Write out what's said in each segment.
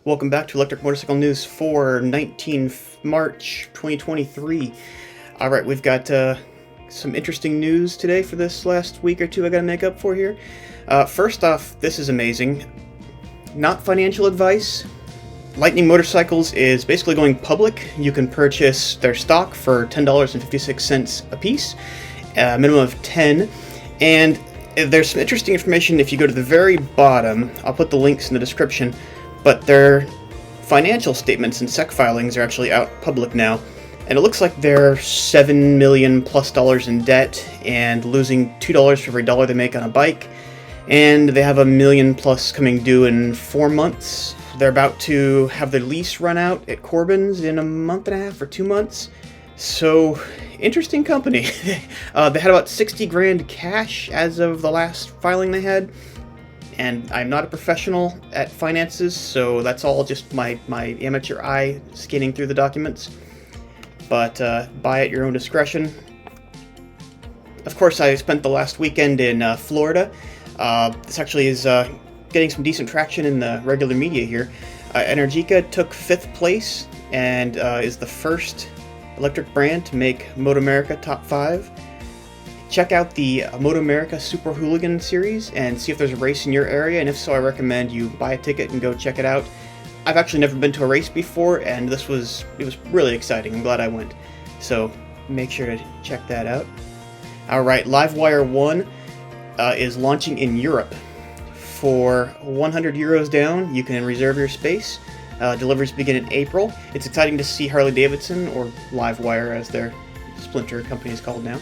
Welcome back to Electric Motorcycle News for 19th March 2023. Alright, we've got some interesting news today for this last week or two I gotta make up for here. First off, this is amazing. Not financial advice. Lightning Motorcycles is basically going public. You can purchase their stock for $10.56 a piece, a minimum of 10. And there's some interesting information if you go to the very bottom. I'll put the links in the description. But their financial statements and SEC filings are actually out public now, and it looks like they're $7 million plus in debt and losing $2 for every dollar they make on a bike, and they have $1 million plus coming due in 4 months. They're about to have their lease run out at Corbin's in a month and a half or 2 months. So, interesting company. They had about 60 grand cash as of the last filing they had. And I'm not a professional at finances, so that's all just my amateur eye scanning through the documents. But buy at your own discretion. Of course, I spent the last weekend in Florida. This actually is getting some decent traction in the regular media here. Energica took 5th place and is the first electric brand to make Moto America top 5. Check out the MotoAmerica SuperHooligan series and see if there's a race in your area, and if so, I recommend you buy a ticket and go check it out. I've actually never been to a race before, and it was really exciting. I'm glad I went. So make sure to check that out. Alright, Livewire 1 is launching in Europe. For 100 euros down, you can reserve your space. Deliveries begin in April. It's exciting to see Harley-Davidson, or Livewire as their splinter company is called now,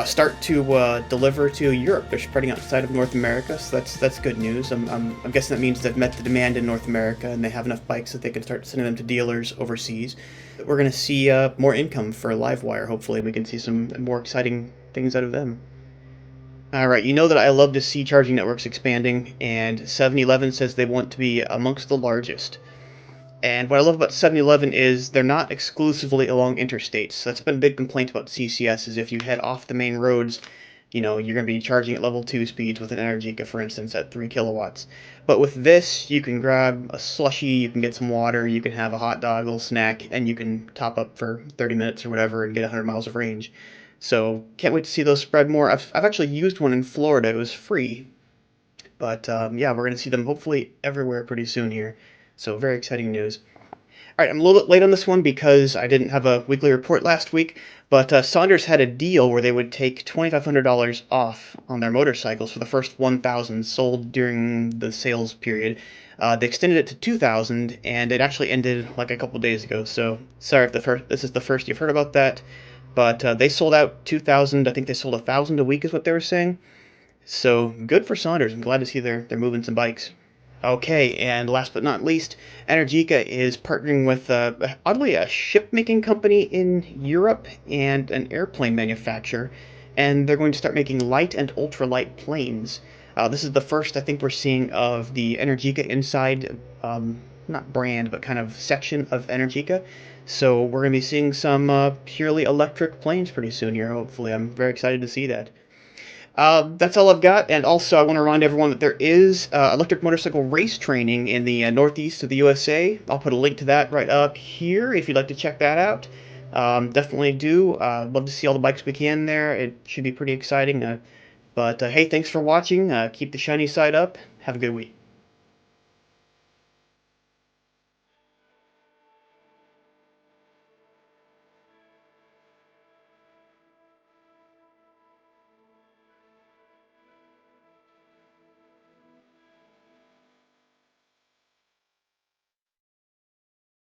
start to deliver to Europe. They're spreading outside of North America, so that's good news. I'm guessing that means they've met the demand in North America and they have enough bikes that they can start sending them to dealers overseas. We're going to see more income for Livewire, hopefully. We can see some more exciting things out of them. Alright, you know that I love to see charging networks expanding, and 7-Eleven says they want to be amongst the largest. And what I love about 7-Eleven is they're not exclusively along interstates. That's been a big complaint about CCS, is if you head off the main roads, you know, you're going to be charging at level 2 speeds with an Energica, for instance, at 3 kilowatts. But with this, you can grab a slushie, you can get some water, you can have a hot dog, a little snack, and you can top up for 30 minutes or whatever and get 100 miles of range. So, can't wait to see those spread more. I've actually used one in Florida. It was free. But, yeah, we're going to see them hopefully everywhere pretty soon here. So, very exciting news. Alright, I'm a little bit late on this one because I didn't have a weekly report last week, but Saunders had a deal where they would take $2,500 off on their motorcycles for the first 1,000 sold during the sales period. They extended it to 2,000, and it actually ended like a couple days ago, so sorry if this is the first you've heard about that, but they sold out 2,000. I think they sold 1,000 a week is what they were saying. So good for Saunders. I'm glad to see they're moving some bikes. Okay, and last but not least, Energica is partnering with, oddly, a ship-making company in Europe and an airplane manufacturer, and they're going to start making light and ultralight planes. This is the first, I think, we're seeing of the Energica Inside, not brand, but kind of section of Energica. So we're going to be seeing some purely electric planes pretty soon here, hopefully. I'm very excited to see that. That's all I've got, and also I want to remind everyone that there is electric motorcycle race training in the northeast of the USA. I'll put a link to that right up here if you'd like to check that out. Definitely do. Love to see all the bikes we can there. It should be pretty exciting. But hey, thanks for watching. Keep the shiny side up. Have a good week.